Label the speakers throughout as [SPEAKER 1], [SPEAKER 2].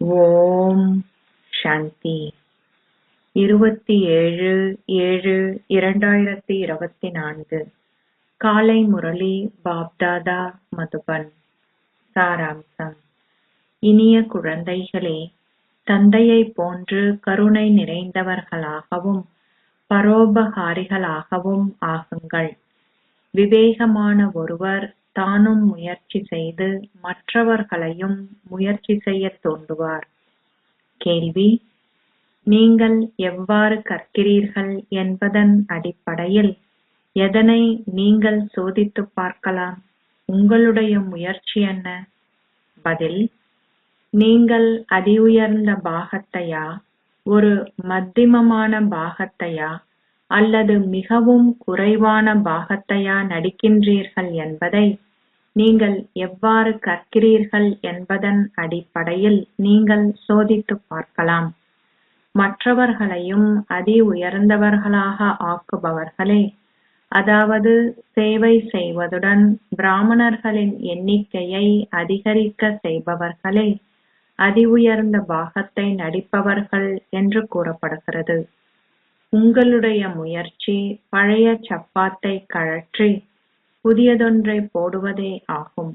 [SPEAKER 1] ஓம் சாந்தி. 27/7/2024 காலை முரளி பாப்தாதா மதுபன். சாராம்சம். இனிய குழந்தைகளே, தந்தையைப் போன்று கருணை நிறைந்தவர்களாகவும் பரோபகாரிகளாகவும் ஆகுங்கள். விவேகமான ஒருவர் தானும் முயற்சி செய்து மற்றவர்களையும் முயற்சி செய்யத் தூண்டுவார். கேள்வி: நீங்கள் எவ்வாறு கற்கிறீர்கள் என்பதன் அடிப்படையில் எதனை நீங்கள் சோதித்துப் பார்க்கலாம்? உங்களுடைய முயற்சி என்ன? பதில்: நீங்கள் அதிஉயர்ந்த பாகத்தையா, ஒரு மத்தியமமான பாகத்தையா அல்லது மிகவும் குறைவான பாகத்தையா நடிக்கின்றீர்கள் என்பதை நீங்கள் எவ்வாறு கற்கிறீர்கள் என்பதன் அடிப்படையில் நீங்கள் சோதித்துப் பார்க்கலாம். மற்றவர்களையும் அதி உயர்ந்தவர்களாக ஆக்குபவர்களே, அதாவது சேவை செய்வதுடன் பிராமணர்களின் எண்ணிக்கையை அதிகரிக்க செய்பவர்களே அதி உயர்ந்த பாகத்தை நடிப்பவர்கள் என்று கூறப்படுகிறது. உங்களுடைய முயற்சி பழைய சப்பாத்தை கழற்றி புதியதொன்றை போடுவதே ஆகும்.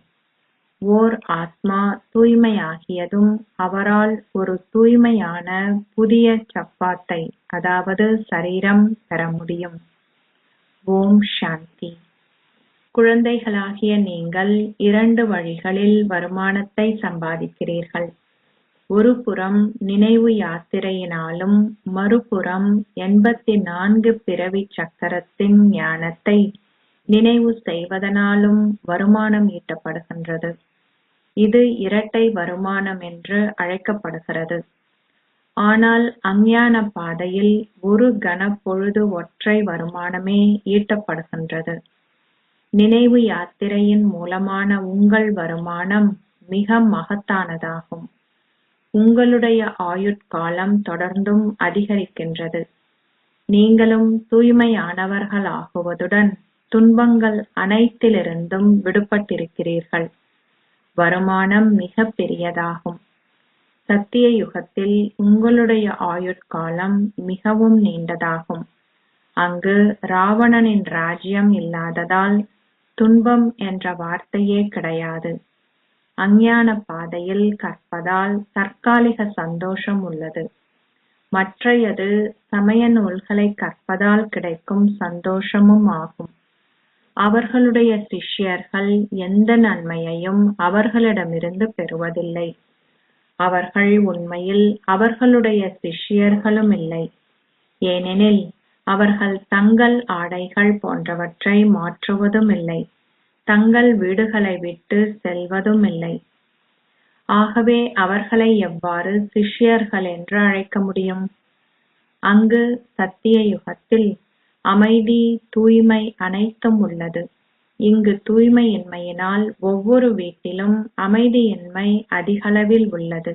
[SPEAKER 1] ஓர் ஆத்மா தூய்மையாகியதும் அவரால் ஒரு தூய்மையான புதிய சப்பாத்தை, அதாவது சரீரம் பெற முடியும். ஓம் சாந்தி. குழந்தைகளாகிய நீங்கள் 2 வழிகளில் வருமானத்தை சம்பாதிக்கிறீர்கள். ஒரு புறம் நினைவு யாத்திரையினாலும், மறுபுறம் 84 பிறவி சக்கரத்தின் ஞானத்தை நினைவு செய்வதனாலும் வருமானம் ஈட்டப்படுகின்றது. இது இரட்டை வருமானம் என்று அழைக்கப்படுகிறது. ஆனால் அஞ்ஞான பாதையில் ஒரு கணப்பொழுது ஒற்றை வருமானமே ஈட்டப்படுகின்றது. நினைவு யாத்திரையின் மூலமான உங்கள் வருமானம் மிக மகத்தானதாகும். உங்களுடைய ஆயுட்காலம் தொடர்ந்தும் அதிகரிக்கின்றது. நீங்களும் தூய்மையானவர்களாகுவதுடன் துன்பங்கள் அனைத்திலிருந்தும் விடுபட்டிருக்கிறீர்கள். வருமானம் மிக பெரியதாகும். சத்திய யுகத்தில் உங்களுடைய ஆயுட்காலம் மிகவும் நீண்டதாகும். அங்கு ராவணனின் ராஜ்யம் இல்லாததால் துன்பம் என்ற வார்த்தையே கிடையாது. அஞ்ஞான பாதையில் கற்பதால் தற்காலிக சந்தோஷம் உள்ளது. மற்றையது சமய நூல்களை கற்பதால் கிடைக்கும் சந்தோஷமும் ஆகும். அவர்களுடைய சிஷ்யர்கள் எந்த நன்மையையும் அவர்களிடமிருந்து பெறுவதில்லை. அவர்கள் உண்மையில் அவர்களுடைய சிஷ்யர்களும் இல்லை. ஏனெனில் அவர்கள் தங்கள் ஆடைகள் போன்றவற்றை மாற்றுவதும் இல்லை, தங்கள் வீடுகளை விட்டு செல்வதும் இல்லை. ஆகவே அவர்களை எவ்வாறு சிஷ்யர்கள் என்று அழைக்க முடியும்? அங்கு சத்திய யுகத்தில் அமைதி, தூய்மை அனைத்தும் உள்ளது. இங்கு தூய்மையின்மையினால் ஒவ்வொரு வீட்டிலும் அமைதியின்மை அதிகளவில் உள்ளது.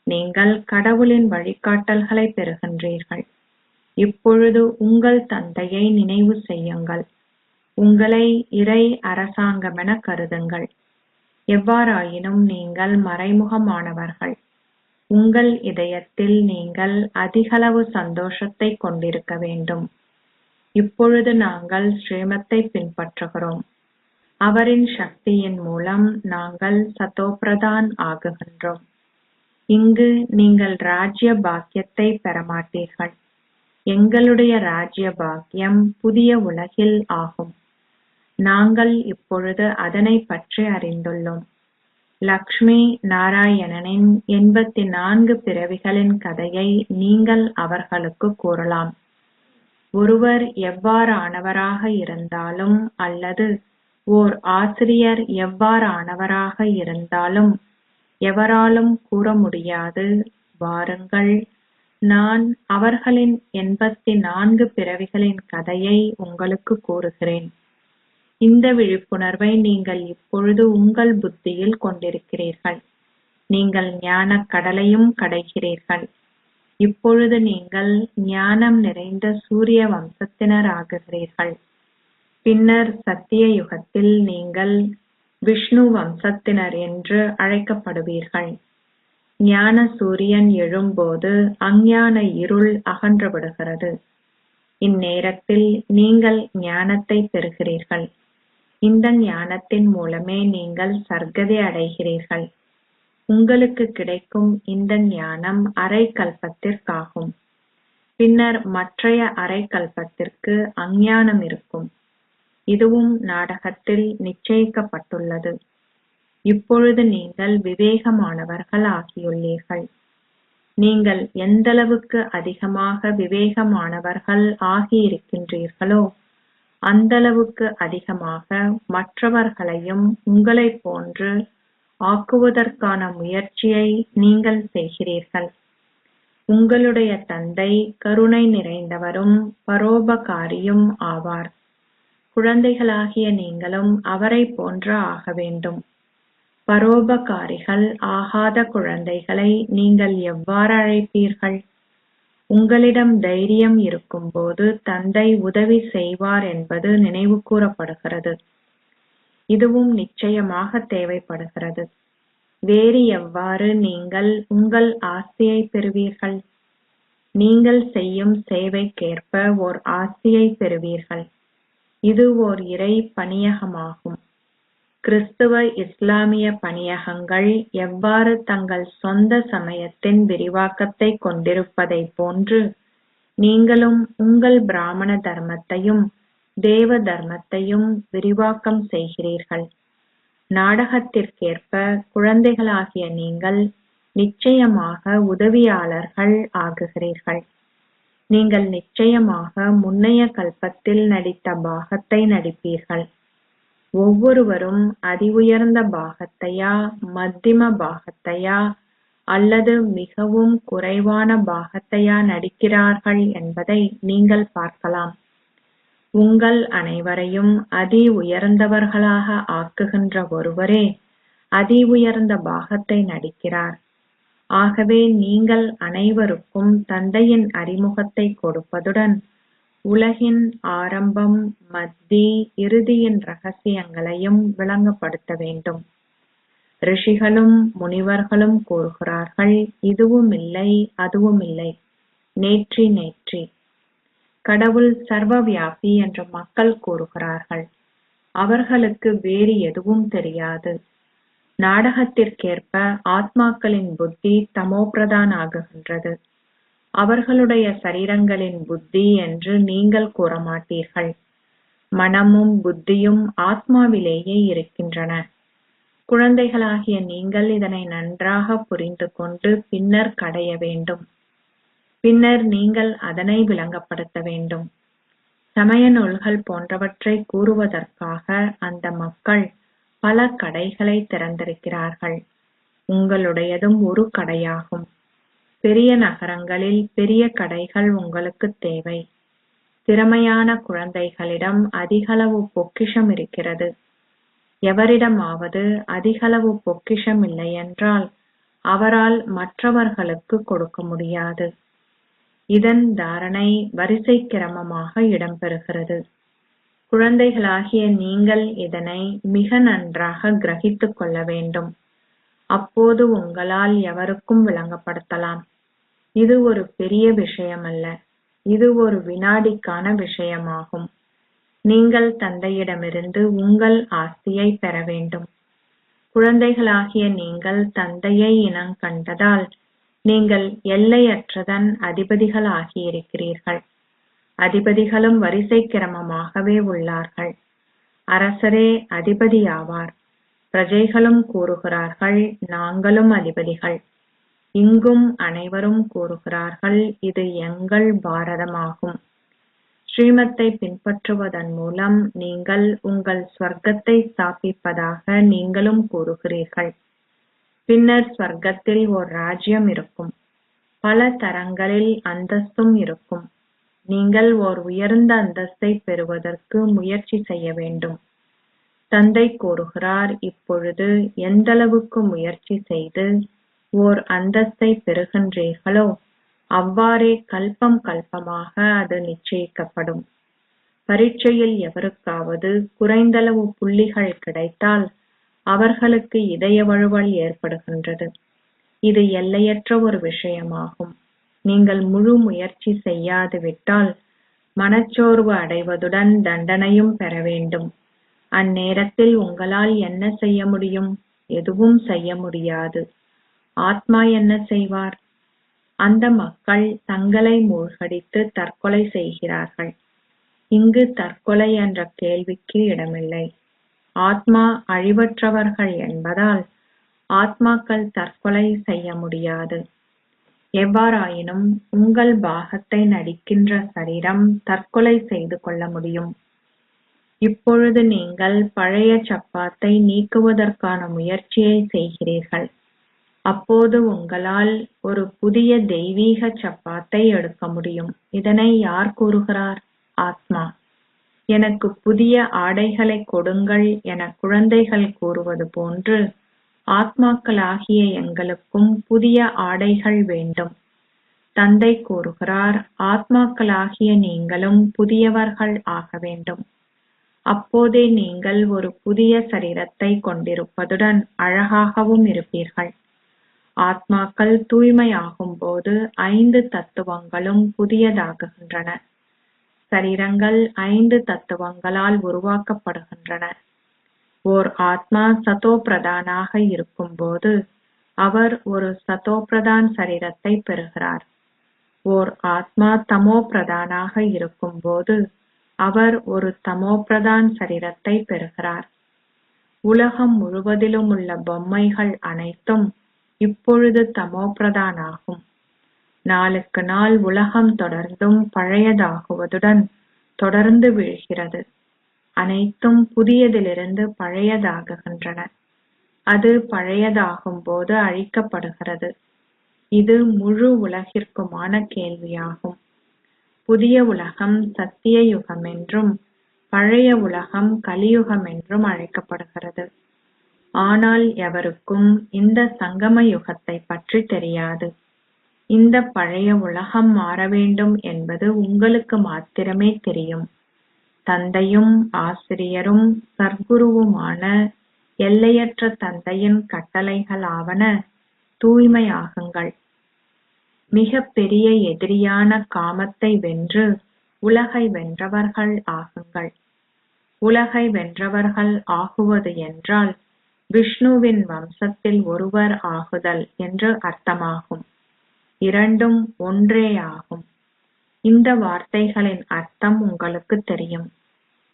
[SPEAKER 1] நீங்கள் கடவுளின் வழிகாட்டல்களை பெறுகின்றீர்கள். இப்பொழுது உங்கள் தந்தையை நினைவு செய்யுங்கள். உங்களை இறை அரசாங்கமென கருதுங்கள். எவ்வாறாயினும் நீங்கள் மறைமுகமானவர்கள். உங்கள் இதயத்தில் நீங்கள் அதிகளவு சந்தோஷத்தை கொண்டிருக்க வேண்டும். இப்பொழுது நாங்கள் ஸ்ரீமத்தை பின்பற்றுகிறோம். அவரின் சக்தியின் மூலம் நாங்கள் சதோபிரதான் ஆகுகின்றோம். இங்கு நீங்கள் ராஜ்ய பாக்கியத்தை பெறமாட்டீர்கள். எங்களுடைய ராஜ்ய பாக்கியம் புதிய உலகில் ஆகும். நாங்கள் இப்பொழுது அதனை பற்றி அறிந்துள்ளோம். லக்ஷ்மி நாராயணனின் 84 பிறவிகளின் கதையை நீங்கள் அவர்களுக்கு கூறலாம். ஒருவர் எவ்வாறானவராக இருந்தாலும் அல்லது ஓர் ஆசிரியர் எவ்வாறானவராக இருந்தாலும் எவராலும் கூற முடியாது, வாருங்கள், நான் அவர்களின் 84 பிறவிகளின் கதையை உங்களுக்கு கூறுகிறேன். இந்த விழிப்புணர்வை நீங்கள் இப்பொழுது உங்கள் புத்தியில் கொண்டிருக்கிறீர்கள். நீங்கள் ஞானக் கடலையும் கடைகிறீர்கள். இப்பொழுது நீங்கள் ஞானம் நிறைந்த சூரிய வம்சத்தினர் ஆகுகிறீர்கள். பின்னர் சத்திய யுகத்தில் நீங்கள் விஷ்ணு வம்சத்தினர் என்று அழைக்கப்படுவீர்கள். ஞான சூரியன் எழும்போது அஞ்ஞான இருள் அகன்றுவிடுகிறது. இந்நேரத்தில் நீங்கள் ஞானத்தை பெறுகிறீர்கள். இந்த ஞானத்தின் மூலமே நீங்கள் சர்க்கதி அடைகிறீர்கள். உங்களுக்கு கிடைக்கும் இந்த ஞானம் அரை கல்பத்திற்காகும். பின்னர் மற்றைய அரை கல்பத்திற்கு அஞ்ஞானம் இருக்கும். இதுவும் நாடகத்தில் நிச்சயிக்கப்பட்டுள்ளது. இப்பொழுது நீங்கள் விவேகமானவர்கள் ஆகியுள்ளீர்கள். நீங்கள் எந்தளவுக்கு அதிகமாக விவேகமானவர்கள் ஆகியிருக்கின்றீர்களோ அந்தளவுக்கு அதிகமாக மற்றவர்களையும் உங்களைப் போன்று ஆக்குவதற்கான முயற்சியை நீங்கள் செய்கிறீர்கள். உங்களுடைய தந்தை கருணை நிறைந்தவரும் பரோபகாரியும் ஆவார். குழந்தைகளாகிய நீங்களும் அவரை போன்று ஆக வேண்டும். பரோபகாரிகள் ஆகாத குழந்தைகளை நீங்கள் எவ்வாறு அழைப்பீர்கள்? உங்களிடம் தைரியம் இருக்கும்போது தந்தை உதவி செய்வார் என்பது நினைவு கூறப்படுகிறது. இதுவும் நிச்சயமாக தேவைப்படுகிறது. வேறு எவ்வாறு நீங்கள் உங்கள் ஆஸ்தியை பெறுவீர்கள்? நீங்கள் செய்யும் சேவைக்கேற்ப ஓர் ஆஸ்தியை பெறுவீர்கள். இது ஓர் இறை பணியகமாகும். கிறிஸ்துவ இஸ்லாமிய பணியகங்கள் எவ்வாறு தங்கள் சொந்த சமயத்தின் விரிவாக்கத்தை கொண்டிருப்பதை போன்று நீங்களும் உங்கள் பிராமண தர்மத்தையும் தேவ தர்மத்தையும் விரிவாக்கம் செய்கிறீர்கள். நாடகத்திற்கேற்ப குழந்தைகளாகிய நீங்கள் நிச்சயமாக உதவியாளர்கள் ஆகுகிறீர்கள். நீங்கள் நிச்சயமாக முன்னைய கல்பத்தில் நடித்த பாகத்தை நடிப்பீர்கள். ஒவ்வொருவரும் அதி உயர்ந்த பாகத்தையா, மத்திம பாகத்தையா அல்லது மிகவும் குறைவான பாகத்தையா நடிக்கிறார்கள் என்பதை நீங்கள் பார்க்கலாம். உங்கள் அனைவரையும் அதி உயர்ந்தவர்களாக ஆக்குகின்ற ஒருவரே அதி உயர்ந்த பாகத்தை நடிக்கிறார். ஆகவே நீங்கள் அனைவருக்கும் தந்தையின் அறிமுகத்தை கொடுப்பதுடன் உலகின் ஆரம்பம், மத்தி, இறுதியின் ரகசியங்களையும் விளங்கப்படுத்த வேண்டும். ரிஷிகளும் முனிவர்களும் கூறுகிறார்கள், இதுவும் இல்லை, அதுவும் இல்லை, நேற்றி நேற்றி. கடவுள் சர்வவியாபி என்று மக்கள் கூறுகிறார்கள். அவர்களுக்கு வேறு எதுவும் தெரியாது. நாடகத்திற்கேற்ப ஆத்மாக்களின் புத்தி தமோபிரதான் ஆகுகின்றது. அவர்களுடைய சரீரங்களின் புத்தி என்று நீங்கள் கூற மாட்டீர்கள். மனமும் புத்தியும் ஆத்மாவிலேயே இருக்கின்றன. குழந்தைகளாகிய நீங்கள் இதனை நன்றாக புரிந்து கொண்டு பின்னர் கடைய வேண்டும். பின்னர் நீங்கள் அதனை விளங்கப்படுத்த வேண்டும். சமய நூல்கள் போன்றவற்றை கூறுவதற்காக அந்த மக்கள் பல கடைகளை திறந்திருக்கிறார்கள். உங்களுடையதும் ஒரு கடையாகும். பெரிய நகரங்களில் பெரிய கடைகள் உங்களுக்கு தேவை. திறமையான குழந்தைகளிடம் அதிகளவு பொக்கிஷம் இருக்கிறது. எவரிடமாவது அதிகளவு பொக்கிஷம் இல்லையென்றால் அவரால் மற்றவர்களுக்கு கொடுக்க முடியாது. இதன் தாரணை வரிசை கிரமமாக இடம்பெறுகிறது. குழந்தைகளாகிய நீங்கள் இதனை மிக நன்றாக கிரகித்துக் கொள்ள வேண்டும். அப்போது உங்களால் எவருக்கும் விளங்கப்படுத்தலாம். இது ஒரு பெரிய விஷயமல்ல. இது ஒரு வினாடிக்கான விஷயமாகும். நீங்கள் தந்தையிடமிருந்து உங்கள் ஆஸ்தியை பெற வேண்டும். குழந்தைகளாகிய நீங்கள் தந்தையை இனங்கண்டதால் நீங்கள் எல்லையற்றதன் அதிபதிகள் ஆகியிருக்கிறீர்கள். அதிபதிகளும் வரிசை கிரமமாகவே உள்ளார்கள். அரசரே அதிபதியாவார். பிரஜைகளும் கூறுகிறார்கள், நாங்களும் அதிபதிகள். இங்கும் அனைவரும் கூறுகிறார்கள், இது எங்கள் பாரதமாகும். ஸ்ரீமத்தை பின்பற்றுவதன் மூலம் நீங்கள் உங்கள் ஸ்வர்க்கத்தை ஸ்தாபிப்பதாக நீங்களும் கூறுகிறீர்கள். பின்னர் ஸ்வர்க்கத்தில் ஓர் ராஜ்யம் இருக்கும். பல தரங்களில் அந்தஸ்தும் இருக்கும். நீங்கள் ஓர் உயர்ந்த அந்தஸ்தை பெறுவதற்கு முயற்சி செய்ய வேண்டும். தந்தை கூறுகிறார், இப்பொழுது எந்தளவுக்கு முயற்சி செய்து ஓர் அந்தஸ்தை பெறுகின்றீர்களோ அவ்வாறே கல்பம் கல்பமாக அது நிச்சயிக்கப்படும். பரீட்சையில் எவருக்காவது குறைந்தளவு புள்ளிகள் கிடைத்தால் அவர்களுக்கு இதய வழுவல் ஏற்படுகின்றது. இது எல்லையற்ற ஒரு விஷயமாகும். நீங்கள் முழு முயற்சி செய்யாது விட்டால் மனச்சோர்வு அடைவதுடன் தண்டனையும் பெற வேண்டும். அந்நேரத்தில் உங்களால் என்ன செய்ய முடியும்? எதுவும் செய்ய முடியாது. ஆத்மா என்ன செய்வார்? அந்த மக்கள் தங்களை மூழ்கடித்து தற்கொலை செய்கிறார்கள். இங்கு தற்கொலை என்ற கேள்விக்கு இடமில்லை. ஆத்மா அழிவற்றவர்கள் என்பதால் ஆத்மாக்கள் தற்கொலை செய்ய முடியாது. எவ்வாறாயினும் உங்கள் பாகத்தை நடிக்கின்ற சரீரம் தற்கொலை செய்து கொள்ள முடியும். இப்பொழுது நீங்கள் பழைய சப்பாத்தை நீக்குவதற்கான முயற்சியை செய்கிறீர்கள். அப்போது உங்களால் ஒரு புதிய தெய்வீக சப்பாத்தை எடுக்க முடியும். இதனை யார் கூறுகிறார்? ஆத்மா. எனக்கு புதிய ஆடைகளை கொடுங்கள் என குழந்தைகள் கூறுவது போன்று ஆத்மாக்களாகிய எங்களுக்கும் புதிய ஆடைகள் வேண்டும். தந்தை கூறுகிறார், ஆத்மாக்களாகிய நீங்களும் புதியவர்கள் ஆக வேண்டும். அப்போதே நீங்கள் ஒரு புதிய சரீரத்தை கொண்டிருப்பதுடன் அழகாகவும் இருப்பீர்கள். ஆத்மாக்கள் தூய்மையாகும் போது 5 தத்துவங்களும் புதியதாகுகின்றன. சரீரங்கள் 5 தத்துவங்களால் உருவாக்கப்படுகின்றன. ஓர் ஆத்மா சதோ பிரதானாக இருக்கும்போது அவர் ஒரு சதோ பிரதான் சரீரத்தை பெறுகிறார். ஓர் ஆத்மா தமோ பிரதானாக இருக்கும்போது அவர் ஒரு தமோ பிரதான் சரீரத்தை பெறுகிறார். உலகம் முழுவதிலும் உள்ள பொம்மைகள் அனைத்தும் இப்பொழுது தமோ பிரதான் ஆகும். நாளுக்கு நாள் உலகம் தொடர்ந்தும் பழையதாகுவதுடன் தொடர்ந்து வீழ்கிறது. அனைத்தும் புதியதிலிருந்து பழையதாகுகின்றன. அது பழையதாகும் போது அழிக்கப்படுகிறது. இது முழு உலகிற்குமான கேள்வியாகும். புதிய உலகம் சத்திய யுகம் என்றும் பழைய உலகம் கலியுகம் என்றும் அழைக்கப்படுகிறது. ஆனால் எவருக்கும் இந்த சங்கம யுகத்தை பற்றி தெரியாது. இந்த பழைய உலகம் மாற வேண்டும் என்பது உங்களுக்கு மாத்திரமே தெரியும். தந்தையும் ஆசிரியரும் சர்க்குருவுமான எல்லையற்ற தந்தையின் கட்டளைகளாவன தூய்மையாகுங்கள். மிக பெரிய எதிரியான காமத்தை வென்று உலகை வென்றவர்கள் ஆகுங்கள். உலகை வென்றவர்கள் ஆகுவது என்றால் விஷ்ணுவின் வம்சத்தில் ஒருவர் ஆகுதல் என்று அர்த்தமாகும். இரண்டும் ஒன்றே ஆகும். இந்த வார்த்தைகளின் அர்த்தம் உங்களுக்கு தெரியும்.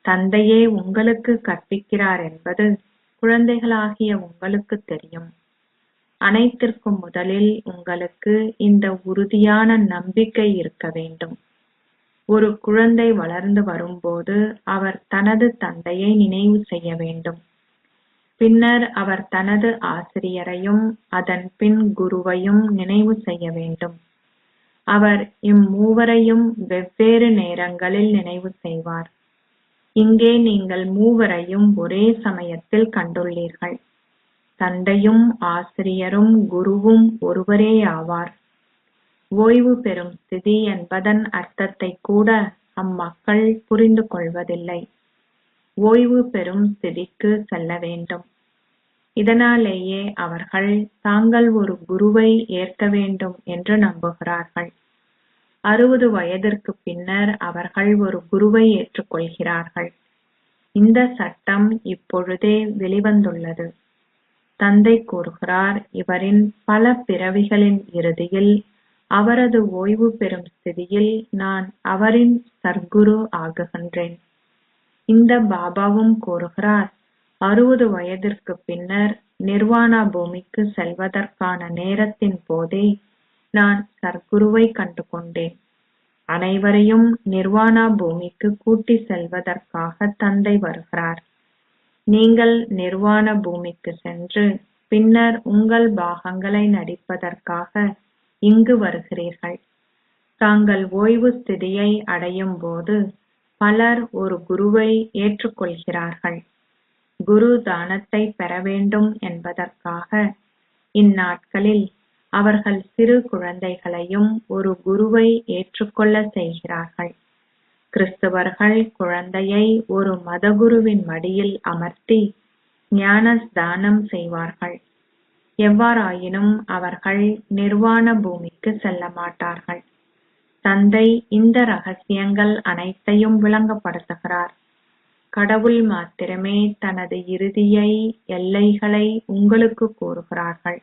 [SPEAKER 1] தந்தையே உங்களுக்கு கற்பிக்கிறார் என்பது குழந்தைகளாகிய உங்களுக்கு தெரியும். அனைத்திற்கும் முதலில் உங்களுக்கு இந்த உறுதியான நம்பிக்கை இருக்க வேண்டும். ஒரு குழந்தை வளர்ந்து வரும்போது அவர் தனது தந்தையை நினைவு செய்ய வேண்டும். பின்னர் அவர் தனது ஆசிரியரையும் அதன் பின் குருவையும் நினைவு செய்ய வேண்டும். அவர் இம்மூவரையும் வெவ்வேறு நேரங்களில் நினைவு செய்வார். இங்கே நீங்கள் மூவரையும் ஒரே சமயத்தில் கண்டுள்ளீர்கள். தந்தையும் ஆசிரியரும் குருவும் ஒருவரே ஆவார். ஓய்வு பெறும் ஸ்திதி என்பதன் அர்த்தத்தை கூட அம்மக்கள் புரிந்து கொள்வதில்லை. ஓய்வு பெறும் ஸ்திதிக்கு செல்ல வேண்டும். இதனாலேயே அவர்கள் தாங்கள் ஒரு குருவை ஏற்க வேண்டும் என்று நம்புகிறார்கள். 60 வயதிற்கு பின்னர் அவர்கள் ஒரு குருவை ஏற்றுக்கொள்கிறார்கள். இந்த சட்டம் இப்பொழுதே வெளிவந்துள்ளது. தந்தை கூறுகிறார், இவரின் பல பிறவிகளின் இறுதியில் அவரது ஓய்வு பெறும் ஸ்திதியில் நான் அவரின் சர்க்குரு ஆகுகின்றேன். இந்த பாபாவும் கூறுகிறார், 60 வயதிற்கு பின்னர் நிர்வாணா பூமிக்கு செல்வதற்கான நேரத்தின் போதே நான் சர்க்குருவை கண்டு கொண்டேன். அனைவரையும் நிர்வாணா பூமிக்கு கூட்டி செல்வதற்காக தந்தை வருகிறார். நீங்கள் நிர்வாண பூமிக்கு சென்று பின்னர் உங்கள் பாகங்களை நடிப்பதற்காக இங்கு வருகிறீர்கள். தாங்கள் ஓய்வு ஸ்திதியை அடையும் போது பலர் ஒரு குருவை ஏற்றுக்கொள்கிறார்கள். குரு தானத்தை பெற வேண்டும் என்பதற்காக இந்நாட்களில் அவர்கள் சிறு குழந்தைகளையும் ஒரு குருவை ஏற்றுக்கொள்ள செய்கிறார்கள். கிறிஸ்தவர்கள் குழந்தையை ஒரு மதகுருவின் மடியில் அமர்த்தி ஞான தானம் செய்வார்கள். எவ்வாறாயினும் அவர்கள் நிர்வாண பூமிக்கு செல்ல மாட்டார்கள். தந்தை இந்த ரகசியங்கள் அனைத்தையும் விளங்கப்படுத்துகிறார். கடவுள் மாத்திரமே தனது இறுதியை எல்லைகளை உங்களுக்கு கூறுகிறார்கள்.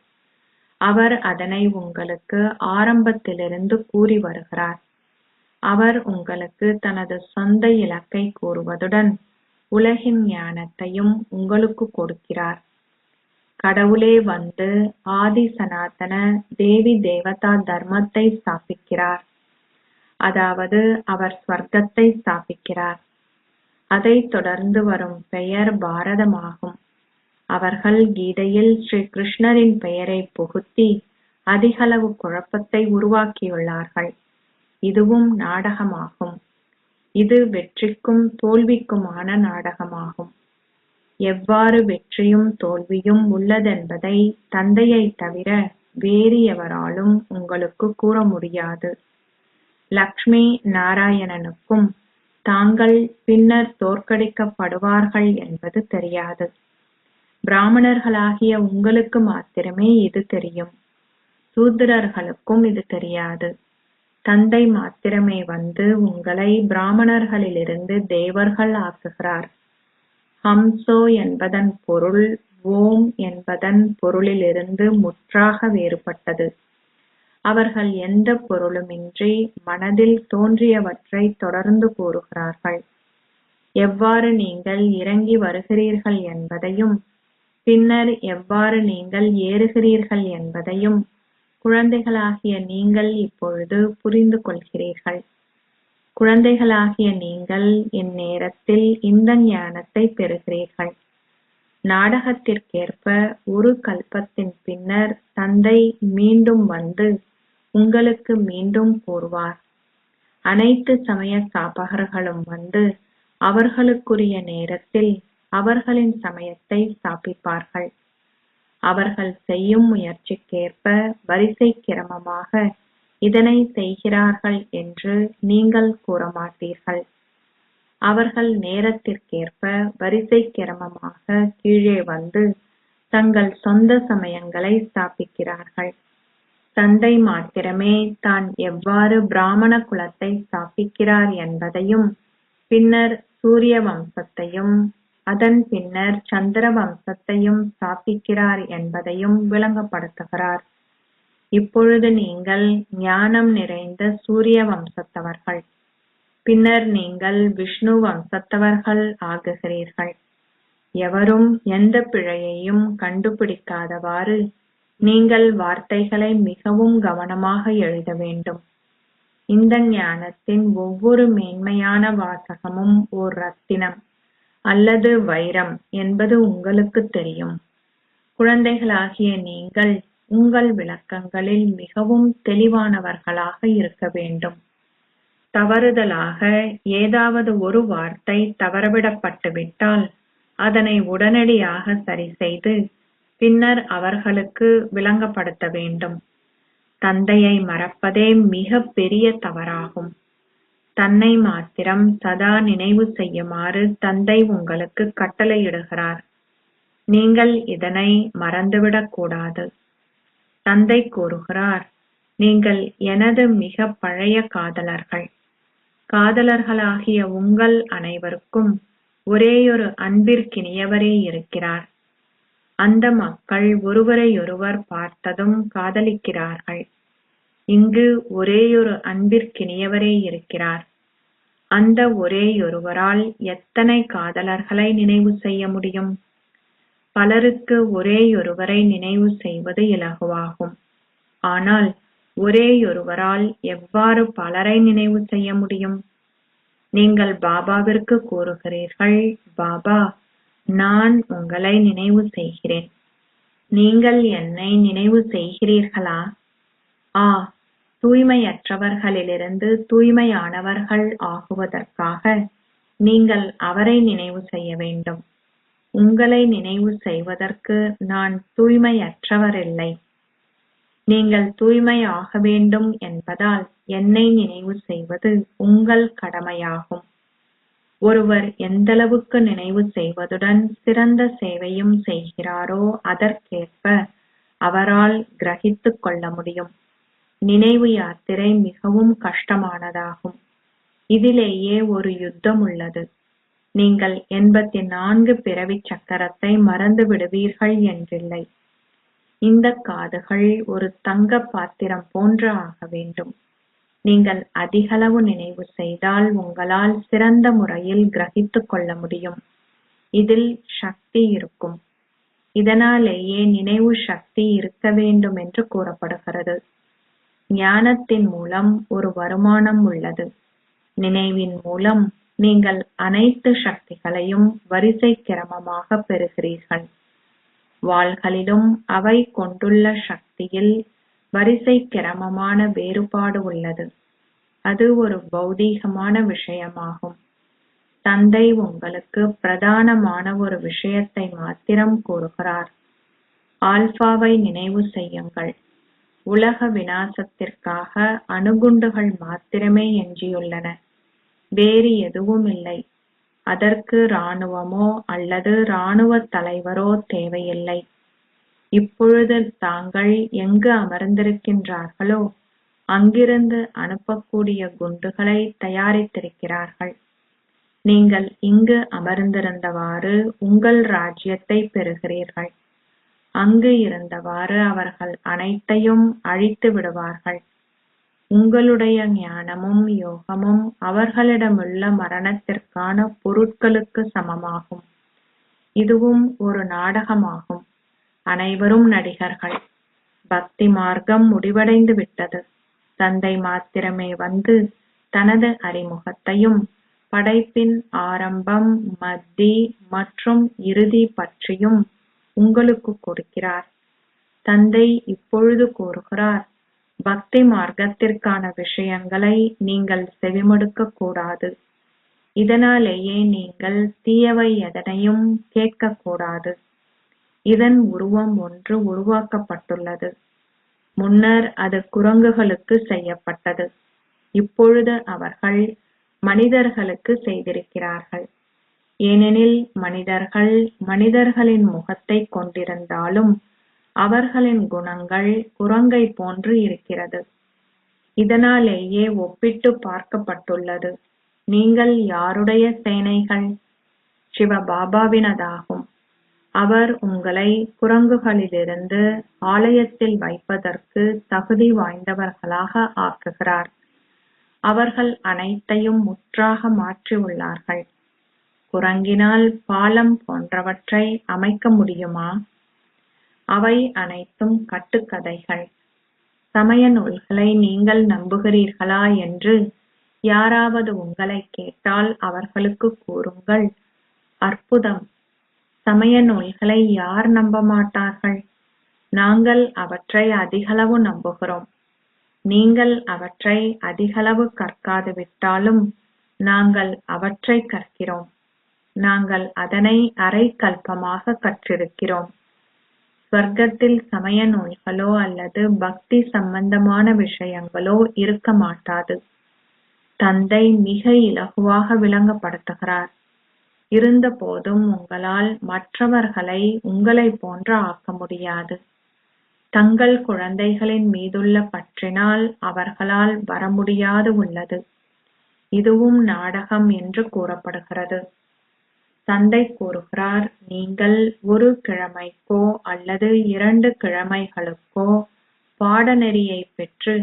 [SPEAKER 1] அவர் அதனை உங்களுக்கு ஆரம்பத்திலிருந்து கூறி வருகிறார். அவர் உங்களுக்கு தனது சொந்த இலக்கை கூறுவதுடன் உலகின் ஞானத்தையும் உங்களுக்கு கொடுக்கிறார். கடவுளே வந்து ஆதி சனாதன தேவி தேவதா தர்மத்தை ஸ்தாபிக்கிறார். அதாவது அவர் ஸ்வர்க்கத்தை ஸ்தாபிக்கிறார். அதைத் தொடர்ந்து வரும் பெயர் பாரதமாகும். அவர்கள் கீதையில் ஸ்ரீ கிருஷ்ணரின் பெயரை புகுத்தி அதிகளவு குழப்பத்தை உருவாக்கியுள்ளார்கள். இதுவும் நாடகமாகும். இது வெற்றிக்கும் தோல்விக்குமான நாடகமாகும். எவ்வாறு வெற்றியும் தோல்வியும் உள்ளதென்பதை தந்தையை தவிர வேறு எவராலும் உங்களுக்கு கூற முடியாது. லக்ஷ்மி நாராயணனுக்கும் தாங்கள் பின்னர் தோற்கடிக்கப்படுவார்கள் என்பது தெரியாது. பிராமணர்களாகிய உங்களுக்கு மாத்திரமே இது தெரியும். சூத்திரர்களுக்கும் இது தெரியாது. தந்தை மாத்திரமே வந்து உங்களை பிராமணர்களிலிருந்து தேவர்கள் ஆக்குகிறார். ஹம்சோ என்பதன் பொருள் ஓம் என்பதன் பொருளிலிருந்து முற்றாக வேறுபட்டது. அவர்கள் எந்த பொருளுமின்றி மனதில் தோன்றியவற்றை தொடர்ந்து கூறுகிறார்கள். எவ்வாறு நீங்கள் இறங்கி வருகிறீர்கள் என்பதையும் பின்னர் எவ்வாறு நீங்கள் ஏறுகிறீர்கள் என்பதையும் குழந்தைகளாகிய நீங்கள் இப்பொழுது புரிந்து கொள்கிறீர்கள். குழந்தைகளாகிய நீங்கள் இந்நேரத்தில் இந்த ஞானத்தை பெறுகிறீர்கள். நாடகத்திற்கேற்ப ஒரு கல்பத்தின் பின்னர் தந்தை மீண்டும் வந்து உங்களுக்கு மீண்டும் கூறுவார். அனைத்து சமய ஸ்தாபகர்களும் வந்து அவர்களுக்குரிய நேரத்தில் அவர்களின் சமயத்தை ஸ்தாபிப்பார்கள். அவர்கள் செய்யும் முயற்சிக்கேற்ப வரிசை கிரமமாக இதனை செய்கிறார்கள் என்று நீங்கள் கூற மாட்டீர்கள். அவர்கள் நேரத்திற்கேற்ப வரிசை கிரமமாக கீழே வந்து தங்கள் சொந்த சமயங்களை ஸ்தாபிக்கிறார்கள். தந்தை மாத்திரமே தான் எவ்வாறு பிராமண குலத்தை ஸ்தாபிக்கிறார் என்பதையும் பின்னர் சூரிய வம்சத்தையும் அதன் பின்னர் சந்திர வம்சத்தையும் ஸ்தாபிக்கிறார் என்பதையும் விளங்கப்படுத்துகிறார். இப்பொழுது நீங்கள் ஞானம் நிறைந்த சூரிய வம்சத்தவர்கள். பின்னர் நீங்கள் விஷ்ணு வம்சத்தவர்கள் ஆகுகிறீர்கள். எவரும் எந்த பிழையையும் கண்டுபிடிக்காதவாறு நீங்கள் வார்த்தைகளை மிகவும் கவனமாக எழுத வேண்டும். இந்த ஞானத்தின் ஒவ்வொரு மேன்மையான வாசகமும் ஓர் ரத்தினம் அல்லது வைரம் என்பது உங்களுக்கு தெரியும். குழந்தைகளாகிய நீங்கள் உங்கள் விளக்கங்களில் மிகவும் தெளிவானவர்களாக இருக்க வேண்டும். தவறுதலாக ஏதாவது ஒரு வார்த்தை தவறவிடப்பட்டுவிட்டால் அதனை உடனடியாக சரி செய்து பின்னர் அவர்களுக்கு விளங்கப்படுத்த வேண்டும். தந்தையை மறப்பதே மிக பெரிய தவறாகும். தன்னை மாத்திரம் சதா நினைவு செய்யுமாறு தந்தை உங்களுக்கு கட்டளையிடுகிறார். நீங்கள் இதனை மறந்துவிடக் கூடாது. தந்தை கூறுகிறார், நீங்கள் எனது மிக பழைய காதலர்கள். காதலர்களாகிய உங்கள் அனைவருக்கும் ஒரேயொரு அன்பிற்கினியவரே இருக்கிறார். அந்த மக்கள் ஒருவரையொருவர் பார்த்ததும் காதலிக்கிறார்கள். இங்கு ஒரேயொரு அன்பிற்கினியவரே இருக்கிறார். அந்த ஒரேயொருவரால் எத்தனை காதலர்களை நினைவு செய்ய முடியும்? பலருக்கு ஒரேயொருவரை நினைவு செய்வது இலகுவாகும். ஆனால் ஒரேயொருவரால் எவ்வாறு பலரை நினைவு செய்ய முடியும்? நீங்கள் பாபாவிற்கு கூறுகிறீர்கள், பாபா, நான் உங்களை நினைவு செய்கிறேன். நீங்கள் என்னை நினைவு செய்கிறீர்களா? தூய்மையற்றவர்களிலிருந்து தூய்மையானவர்கள் ஆகுவதற்காக நீங்கள் அவரை நினைவு செய்ய வேண்டும். உங்களை நினைவு செய்வதற்கு நான் தூய்மையற்றவரில்லை. நீங்கள் தூய்மை ஆக வேண்டும் என்பதால் என்னை நினைவு செய்வது உங்கள் கடமையாகும். ஒருவர் எந்தளவுக்கு நினைவு செய்வதுடன் சிறந்த சேவையும் செய்கிறாரோ அதற்கேற்ப அவரால் கிரகித்துக் கொள்ள முடியும். நினைவு யாத்திரை மிகவும் கஷ்டமானதாகும். இதிலேயே ஒரு யுத்தம் உள்ளது. நீங்கள் 84 பிறவிச் சக்கரத்தை மறந்து விடுவீர்கள் என்றில்லை. இந்த காதுகள் ஒரு தங்க பாத்திரம் போன்று ஆக வேண்டும். நீங்கள் அதிகளவு நினைவு செய்தால் உங்களால் சிறந்த முறையில் கிரகித்துக் கொள்ள முடியும். இதில் சக்தி இருக்கும். இதனாலேயே நினைவு சக்தி இருக்க வேண்டும் என்று கூறப்படுகிறது. ஞானத்தின் மூலம் ஒரு வருமானம் உள்ளது. நினைவின் மூலம் நீங்கள் அனைத்து சக்திகளையும் வரிசை கிரமமாக பெறுகிறீர்கள். வாள்களிலும் அவை கொண்டுள்ள சக்தியில் வரிசை கிரமமான வேறுபாடு உள்ளது. அது ஒரு பௌதீகமான விஷயமாகும். தந்தை உங்களுக்கு பிரதானமான ஒரு விஷயத்தை மாத்திரம் கூறுகிறார். ஆல்பாவை நினைவு செய்யுங்கள். உலக விநாசத்திற்காக அணுகுண்டுகள் மாத்திரமே எஞ்சியுள்ளன. வேறு எதுவும் இல்லை. அதற்கு இராணுவமோ அல்லது இராணுவ தலைவரோ தேவையில்லை. இப்பொழுது தாங்கள் எங்கு அமர்ந்திருக்கின்றார்களோ அங்கிருந்து அனுப்பக்கூடிய குண்டுகளை தயாரித்திருக்கிறார்கள். நீங்கள் இங்கு அமர்ந்திருந்தவாறு உங்கள் ராஜ்யத்தை பெறுகிறீர்கள். அங்கு இருந்தவாறு அவர்கள் அனைத்தையும் அழித்து விடுவார்கள். உங்களுடைய ஞானமும் யோகமும் அவர்களிடமுள்ள மரணத்திற்கான பொருட்களுக்கு சமமாகும். இதுவும் ஒரு நாடகமாகும். அனைவரும் நடிகர்கள். பக்தி மார்க்கம் முடிவடைந்து விட்டது. தந்தை மாத்திரமே வந்து தனது அறிமுகத்தையும் படைப்பின் ஆரம்பம், மத்தி மற்றும் இறுதி பற்றியும் உங்களுக்கு கொடுக்கிறார். தந்தை இப்பொழுது கூறுகிறார், பக்தி மார்க்கத்திற்கான விஷயங்களை நீங்கள் செவிமடுக்க கூடாது. இதனாலேயே நீங்கள் தீயவை எதனையும் கேட்கக்கூடாது. இதன் உருவம் ஒன்று உருவாக்கப்பட்டுள்ளது. முன்னர் அது குரங்குகளுக்கு செய்யப்பட்டது. இப்பொழுது அவர்கள் மனிதர்களுக்கு செய்திருக்கிறார்கள். ஏனெனில் மனிதர்கள் மனிதர்களின் முகத்தை கொண்டிருந்தாலும் அவர்களின் குணங்கள் குரங்கை போன்று இருக்கிறது. இதனாலேயே ஒப்பிட்டு பார்க்கப்பட்டுள்ளது. நீங்கள் யாருடைய சேனைகள்? சிவபாபாவினதாகும். அவர் உங்களை குரங்குகளிலிருந்து ஆலயத்தில் வைப்பதற்கு தகுதி வாய்ந்தவர்களாக ஆக்குகிறார். அவர்கள் அனைத்தையும் முற்றாக மாற்றியுள்ளார்கள். குரங்கினால் பாலம் போன்றவற்றை அமைக்க முடியுமா? அவை அனைத்தும் கட்டுக்கதைகள். சமய நூல்களை நீங்கள் நம்புகிறீர்களா என்று யாராவது உங்களை கேட்டால் அவர்களுக்கு கூறுங்கள், அற்புதம்! சமய நூல்களை யார் நம்ப மாட்டார்கள்? நாங்கள் அவற்றை அதிகளவு நம்புகிறோம். நீங்கள் அவற்றை அதிகளவு கற்காது விட்டாலும் நாங்கள் அவற்றை கற்கிறோம். நாங்கள் அதனை அரை கல்பமாக கற்றிருக்கிறோம். ஸ்வர்க்கத்தில் சமய நூல்களோ அல்லது பக்தி சம்பந்தமான விஷயங்களோ இருக்க மாட்டாது. தந்தை மிக இலகுவாக விளங்கப்படுத்துகிறார். இருந்த போதும் உங்களால் மற்றவர்களை உங்களை போன்று ஆக்க முடியாது. தங்கள் குழந்தைகளின் மீதுள்ள பற்றினால் அவர்களால் வர முடியாது உள்ளது. இதுவும் நாடகம் என்று கூறப்படுகிறது. தந்தை கூறுகிறார், நீங்கள் ஒரு கிழமைக்கோ அல்லது 2 கிழமைகளுக்கோ பாடநெறியை பெற்று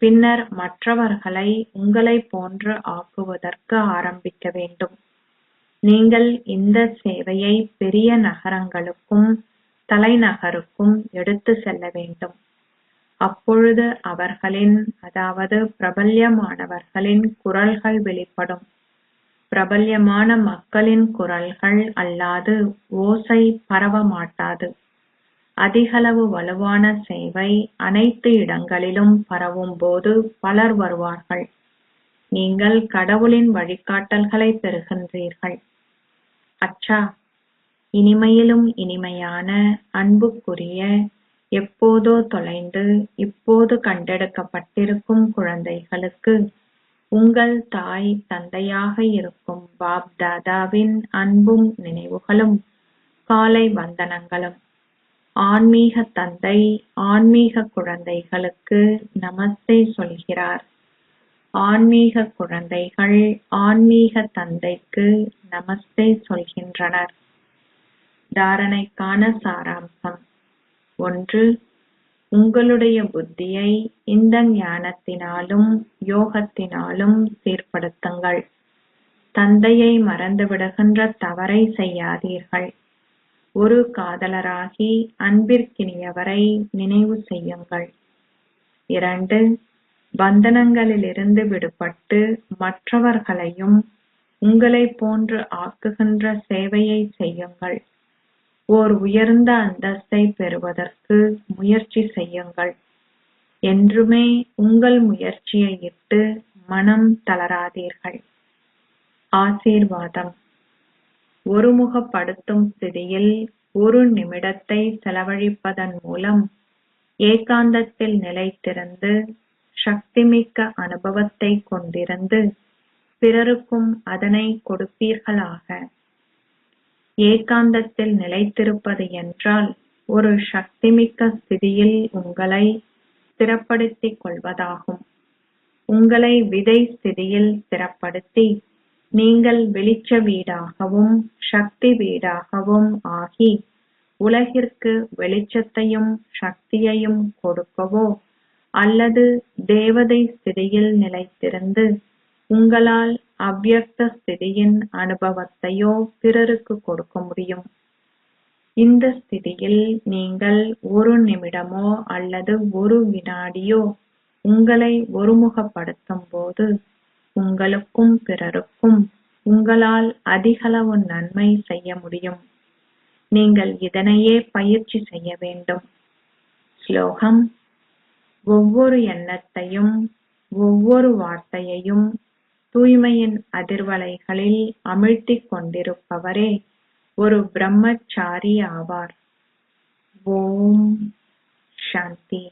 [SPEAKER 1] பின்னர் மற்றவர்களை உங்களை போன்று ஆக்குவதற்கு ஆரம்பிக்க வேண்டும். நீங்கள் இந்த சேவையை பெரிய நகரங்களுக்கும் தலைநகருக்கும் எடுத்து செல்ல வேண்டும். அப்பொழுது அவர்களின், அதாவது பிரபல்யமானவர்களின் குரல்கள் வெளிப்படும். பிரபல்யமான மக்களின் குரல்கள் அல்லாது ஓசை பரவ மாட்டாது. அதிகளவு வலுவான சேவை அனைத்து இடங்களிலும் பரவும் போது பலர் வருவார்கள். நீங்கள் கடவுளின் வழிகாட்டல்களை பெறுகின்றீர்கள். அச்சா, இனிமையிலும் இனிமையான அன்புக்குரிய, எப்போதோ தொலைந்து இப்போது கண்டெடுக்கப்பட்டிருக்கும் குழந்தைகளுக்கு உங்கள் தாய் தந்தையாக இருக்கும் பாப் தாதாவின் அன்பும் நினைவுகளும் காலை வந்தனங்களும். ஆன்மீக தந்தை ஆன்மீக குழந்தைகளுக்கு நமஸ்தே சொல்கிறார். ஆன்மீக குழந்தைகள் ஆன்மீக தந்தைக்கு நமஸ்தே சொல்கின்றனர். தாரணைக்கான சாராம்சம். 1. உங்களுடைய புத்தியை இந்த ஞானத்தினாலும் யோகத்தினாலும் சீர்படுத்துங்கள். தந்தையை மறந்துவிடுகின்ற தவறை செய்யாதீர்கள். ஒரு காதலராகி அன்பிற்கினியவரை நினைவு செய்யுங்கள். 2. பந்தனங்களிலிருந்து விடுபட்டு மற்றவர்களையும் உங்களைப் போன்று ஆக்குகின்ற சேவையை செய்யுங்கள். ஓர் உயர்ந்த அந்தஸ்தை பெறுவதற்கு முயற்சி செய்யுங்கள். என்றுமே உங்கள் முயற்சியை இட்டு மனம் தளராதீர்கள். ஆசீர்வாதம். ஒருமுகப்படுத்தும் ஸ்திதியில் 1 நிமிடத்தை செலவழிப்பதன் மூலம் ஏகாந்தத்தில் நிலைத்திருந்து சக்திமிக்க அனுபவத்தை கொண்டிருந்து பிறருக்கும் அதனை கொடுப்பீர்களாக. ஏகாந்தத்தில் நிலைத்திருப்பது என்றால் ஒரு சக்திமிக்க ஸ்திதியில் உங்களை ஸ்திரப்படுத்திக் கொள்வதாகும். உங்களை விதை ஸ்திதியில் ஸ்திரப்படுத்தி நீங்கள் வெளிச்ச வீடாகவும் சக்தி வீடாகவும் ஆகி உலகிற்கு வெளிச்சத்தையும் சக்தியையும் கொடுக்கவோ அல்லது தேவதை ஸ்திதியில் நிலைத்திருந்து உங்களால் அவ்யக்த ஸ்திதியின் அனுபவத்தையோ பிறருக்கு கொடுக்க முடியும். இந்த ஸ்திதியில் நீங்கள் 1 நிமிடமோ அல்லது 1 வினாடியோ உங்களை ஒருமுகப்படுத்தும் போது உங்களுக்கும் பிறருக்கும் உங்களால் அதிகளவு நன்மை செய்ய முடியும். நீங்கள் இதனையே பயிற்சி செய்ய வேண்டும். ஸ்லோகம். ஒவ்வொரு எண்ணத்தையும் ஒவ்வொரு வார்த்தையையும் தூய்மையின் அதிர்வலைகளில் அமிழ்த்திக் கொண்டிருப்பவரே ஒரு பிரம்மச்சாரி ஆவார். ஓம் சாந்தி.